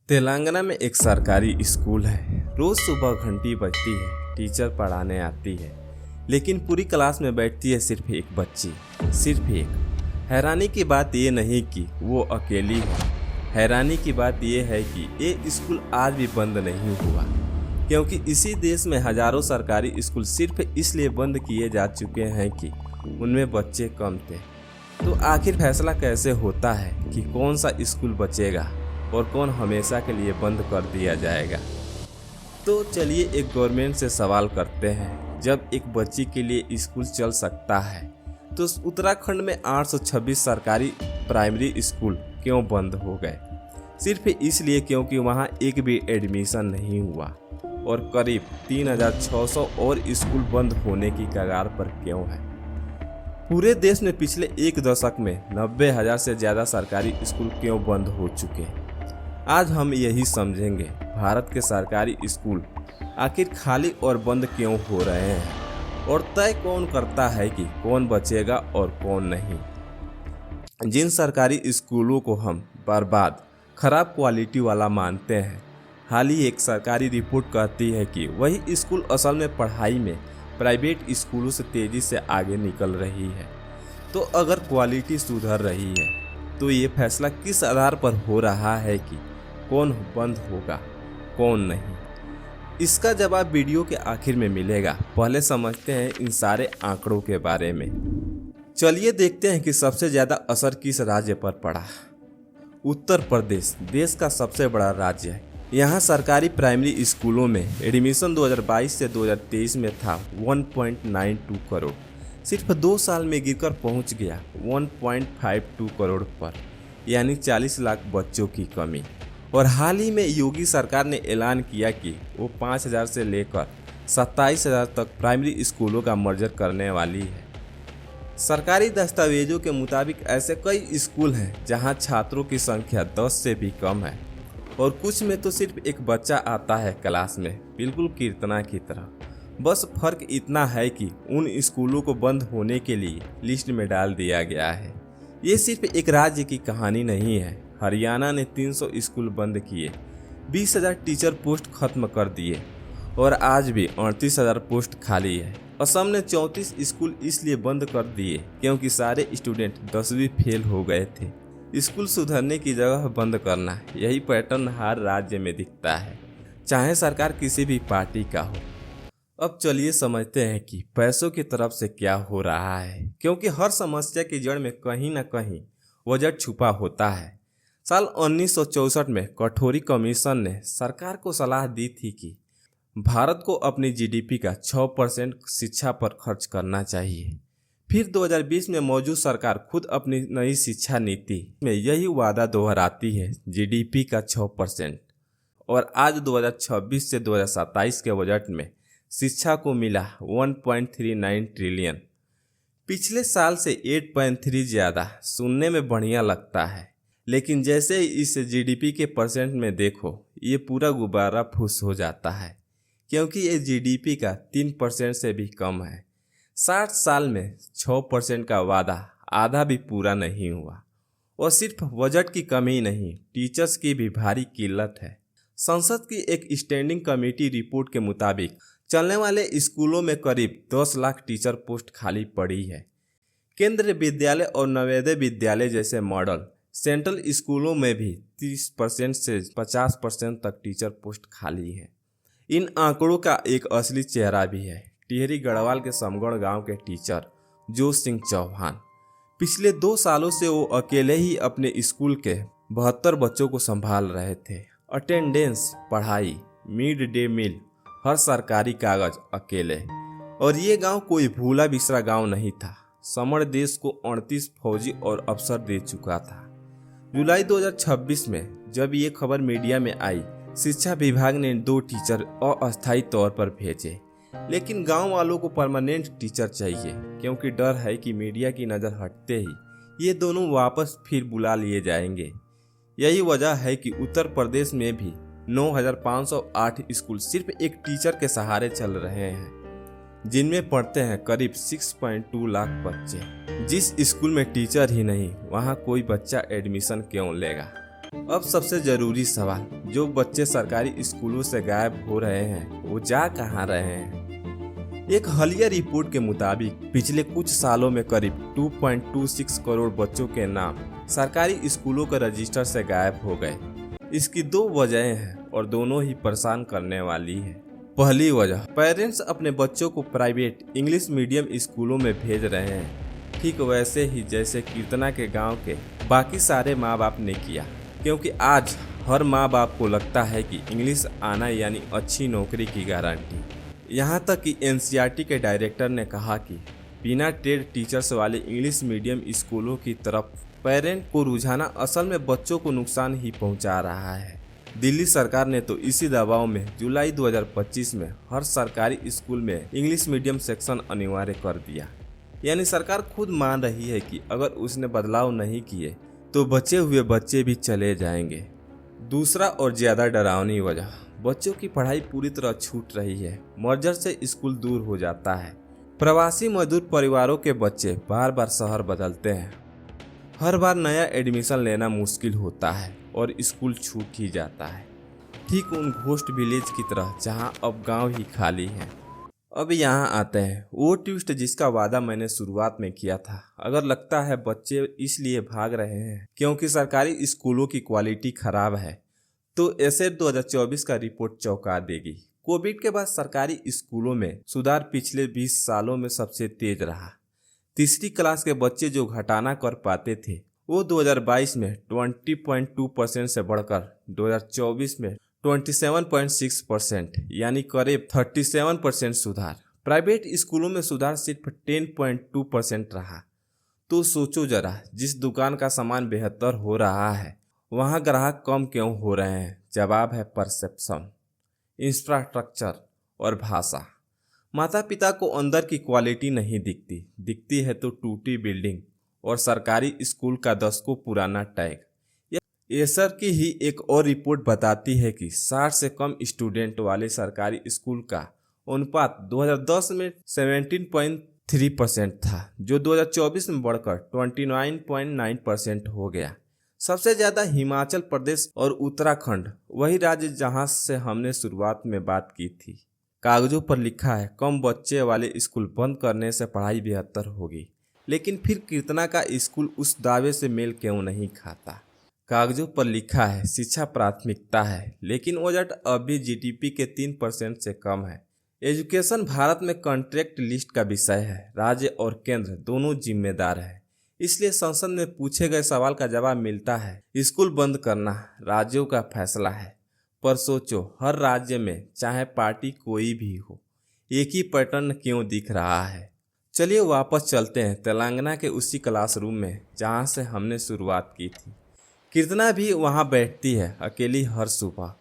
तेलंगाना में एक सरकारी स्कूल है। रोज सुबह घंटी बजती है, टीचर पढ़ाने आती है, लेकिन पूरी क्लास में बैठती है सिर्फ एक बच्ची, सिर्फ एक। हैरानी की बात यह नहीं कि वो अकेली है, हैरानी की बात यह है कि ये स्कूल आज भी बंद नहीं हुआ, क्योंकि इसी देश में हजारों सरकारी स्कूल सिर्फ इसलिए बंद किए जा चुके हैं कि उनमें बच्चे कम थे। तो आखिर फैसला कैसे होता है कि कौन सा स्कूल बचेगा और कौन हमेशा के लिए बंद कर दिया जाएगा? तो चलिए एक गवर्नमेंट से सवाल करते हैं, जब एक बच्ची के लिए स्कूल चल सकता है तो उत्तराखंड में 826 सरकारी प्राइमरी स्कूल क्यों बंद हो गए? सिर्फ इसलिए क्योंकि वहां एक भी एडमिशन नहीं हुआ और करीब 3600 और स्कूल बंद होने की कगार पर क्यों है? पूरे देश में पिछले एक दशक में 90,000 से ज़्यादा सरकारी स्कूल क्यों बंद हो चुके हैं? आज हम यही समझेंगे, भारत के सरकारी स्कूल आखिर खाली और बंद क्यों हो रहे हैं और तय कौन करता है कि कौन बचेगा और कौन नहीं। जिन सरकारी स्कूलों को हम बर्बाद, खराब क्वालिटी वाला मानते हैं, हाल ही एक सरकारी रिपोर्ट कहती है कि वही स्कूल असल में पढ़ाई में प्राइवेट स्कूलों से तेज़ी से आगे निकल रही है। तो अगर क्वालिटी सुधर रही है तो ये फैसला किस आधार पर हो रहा है कि कौन बंद होगा, कौन नहीं? इसका जवाब वीडियो के आखिर में मिलेगा। पहले समझते हैं इन सारे आंकड़ों के बारे में। चलिए देखते हैं कि सबसे ज़्यादा असर किस राज्य पर पड़ा। उत्तर प्रदेश देश का सबसे बड़ा राज्य है। यहाँ सरकारी प्राइमरी स्कूलों में एडमिशन 2022 से 2023 में था 1.92 करोड़, सिर्फ 2 साल में गिरकर पहुँच गया 1.52 करोड़ पर, यानी 40 लाख बच्चों की कमी। और हाल ही में योगी सरकार ने ऐलान किया कि वो 5,000 से लेकर 27,000 तक प्राइमरी स्कूलों का मर्जर करने वाली है। सरकारी दस्तावेजों के मुताबिक ऐसे कई स्कूल हैं जहां छात्रों की संख्या 10 से भी कम है और कुछ में तो सिर्फ एक बच्चा आता है क्लास में, बिल्कुल कीर्तना की तरह। बस फर्क इतना है कि उन स्कूलों को बंद होने के लिए लिस्ट में डाल दिया गया है। ये सिर्फ एक राज्य की कहानी नहीं है। हरियाणा ने 300 स्कूल बंद किए, 20,000 टीचर पोस्ट खत्म कर दिए और आज भी 38,000 पोस्ट खाली है। असम ने 34 स्कूल इसलिए बंद कर दिए क्योंकि सारे स्टूडेंट 10वीं फेल हो गए थे। स्कूल सुधरने की जगह बंद करना, यही पैटर्न हर राज्य में दिखता है, चाहे सरकार किसी भी पार्टी का हो। अब चलिए समझते हैं कि पैसों की तरफ से क्या हो रहा है, क्योंकि हर समस्या की जड़ में कहीं ना कहीं बजट छुपा होता है। साल 1964 में कठोरी कमीशन ने सरकार को सलाह दी थी कि भारत को अपनी जीडीपी का 6% शिक्षा पर खर्च करना चाहिए। फिर 2020 में मौजूद सरकार खुद अपनी नई शिक्षा नीति में यही वादा दोहराती है, जीडीपी का 6%। और आज 2026 से 2027 के बजट में शिक्षा को मिला 1.39 ट्रिलियन। पिछले साल से 8.3 ज़्यादा। सुनने में बढ़िया लगता है, लेकिन जैसे ही इस जीडीपी के परसेंट में देखो, ये पूरा गुब्बारा फुस हो जाता है, क्योंकि ये जीडीपी का 3% से भी कम है। 60 साल में 6% का वादा आधा भी पूरा नहीं हुआ। और सिर्फ बजट की कमी नहीं, टीचर्स की भी भारी किल्लत है। संसद की एक स्टैंडिंग कमेटी रिपोर्ट के मुताबिक चलने वाले स्कूलों में करीब 10 लाख टीचर पोस्ट खाली पड़ी है। केंद्रीय विद्यालय और नवोदय विद्यालय जैसे मॉडल सेंट्रल स्कूलों में भी 30% से 50% तक टीचर पोस्ट खाली है। इन आंकड़ों का एक असली चेहरा भी है। टिहरी गढ़वाल के समगढ़ गांव के टीचर जोश सिंह चौहान। पिछले 2 सालों से वो अकेले ही अपने स्कूल के 72 बच्चों को संभाल रहे थे। अटेंडेंस, पढ़ाई, मिड डे मील, हर सरकारी कागज अकेले। और ये गांव कोई भूला बिसरा गांव नहीं था। समर देश को 38 फौजी और अफसर दे चुका था। जुलाई 2026 में जब ये खबर मीडिया में आई, शिक्षा विभाग ने 2 टीचर अस्थायी तौर पर भेजे, लेकिन गांव वालों को परमानेंट टीचर चाहिए, क्योंकि डर है कि मीडिया की नज़र हटते ही ये दोनों वापस फिर बुला लिए जाएंगे। यही वजह है कि उत्तर प्रदेश में भी 9,508 स्कूल सिर्फ एक टीचर के सहारे चल रहे हैं, जिनमें पढ़ते हैं करीब 6.2 लाख बच्चे। जिस स्कूल में टीचर ही नहीं, वहाँ कोई बच्चा एडमिशन क्यों लेगा? अब सबसे जरूरी सवाल, जो बच्चे सरकारी स्कूलों से गायब हो रहे हैं वो जा कहाँ रहे हैं? एक हालिया रिपोर्ट के मुताबिक पिछले कुछ सालों में करीब 2.26 करोड़ बच्चों के नाम सरकारी स्कूलों के रजिस्टर से गायब हो गए। इसकी दो वजहें हैं और दोनों ही परेशान करने वाली है। पहली वजह, पेरेंट्स अपने बच्चों को प्राइवेट इंग्लिश मीडियम स्कूलों में भेज रहे हैं, ठीक वैसे ही जैसे कीर्तना के गांव के बाकी सारे माँ बाप ने किया, क्योंकि आज हर माँ बाप को लगता है कि इंग्लिश आना यानी अच्छी नौकरी की गारंटी। यहाँ तक कि एनसीईआरटी के डायरेक्टर ने कहा कि बिना ट्रेड टीचर्स वाले इंग्लिश मीडियम स्कूलों की तरफ पेरेंट को रुझाना असल में बच्चों को नुकसान ही पहुँचा रहा है। दिल्ली सरकार ने तो इसी दबाव में जुलाई 2025 में हर सरकारी स्कूल में इंग्लिश मीडियम सेक्शन अनिवार्य कर दिया। यानी सरकार खुद मान रही है कि अगर उसने बदलाव नहीं किए तो बचे हुए बच्चे भी चले जाएंगे। दूसरा और ज़्यादा डरावनी वजह, बच्चों की पढ़ाई पूरी तरह छूट रही है। मर्जर से स्कूल दूर हो जाता है। प्रवासी मजदूर परिवारों के बच्चे बार बार शहर बदलते हैं। हर बार नया एडमिशन लेना मुश्किल होता है और स्कूल छूट ही जाता है, ठीक उन घोस्ट विलेज की तरह जहां अब गांव ही खाली है। अब यहां आते हैं वो ट्विस्ट जिसका वादा मैंने शुरुआत में किया था। अगर लगता है बच्चे इसलिए भाग रहे हैं क्योंकि सरकारी स्कूलों की क्वालिटी खराब है, तो एसेट 2024 का रिपोर्ट चौंका देगी। कोविड के बाद सरकारी स्कूलों में सुधार पिछले 20 सालों में सबसे तेज रहा। तीसरी क्लास के बच्चे जो घटाना कर पाते थे वो 2022 में 20.2% से बढ़कर 2024 में 27.6%, यानी करीब 37% सुधार। प्राइवेट स्कूलों में सुधार सिर्फ 10.2% रहा। तो सोचो जरा, जिस दुकान का सामान बेहतर हो रहा है वहाँ ग्राहक कम क्यों हो रहे हैं? जवाब है परसेप्शन, इंफ्रास्ट्रक्चर और भाषा। माता पिता को अंदर की क्वालिटी नहीं दिखती है तो टूटी बिल्डिंग और सरकारी स्कूल का दशकों पुराना टैग। एसर की ही एक और रिपोर्ट बताती है कि 60 से कम स्टूडेंट वाले सरकारी स्कूल का अनुपात 2010 में 17.3% था, जो 2024 में बढ़कर 29.9% हो गया। सबसे ज़्यादा हिमाचल प्रदेश और उत्तराखंड, वही राज्य जहां से हमने शुरुआत में बात की थी। कागजों पर लिखा है कम बच्चे वाले स्कूल बंद करने से पढ़ाई बेहतर होगी, लेकिन फिर कीर्तना का स्कूल उस दावे से मेल क्यों नहीं खाता? कागजों पर लिखा है शिक्षा प्राथमिकता है, लेकिन बजट अब भी जीडीपी के 3% से कम है। एजुकेशन भारत में कॉन्ट्रैक्ट लिस्ट का विषय है। राज्य और केंद्र दोनों जिम्मेदार है। इसलिए संसद में पूछे गए सवाल का जवाब मिलता है, स्कूल बंद करना राज्यों का फैसला है। पर सोचो, हर राज्य में चाहे पार्टी कोई भी हो, एक ही पैटर्न क्यों दिख रहा है? चलिए वापस चलते हैं तेलंगाना के उसी क्लासरूम में जहां से हमने शुरुआत की थी। कीर्तना भी वहां बैठती है अकेली हर सुबह।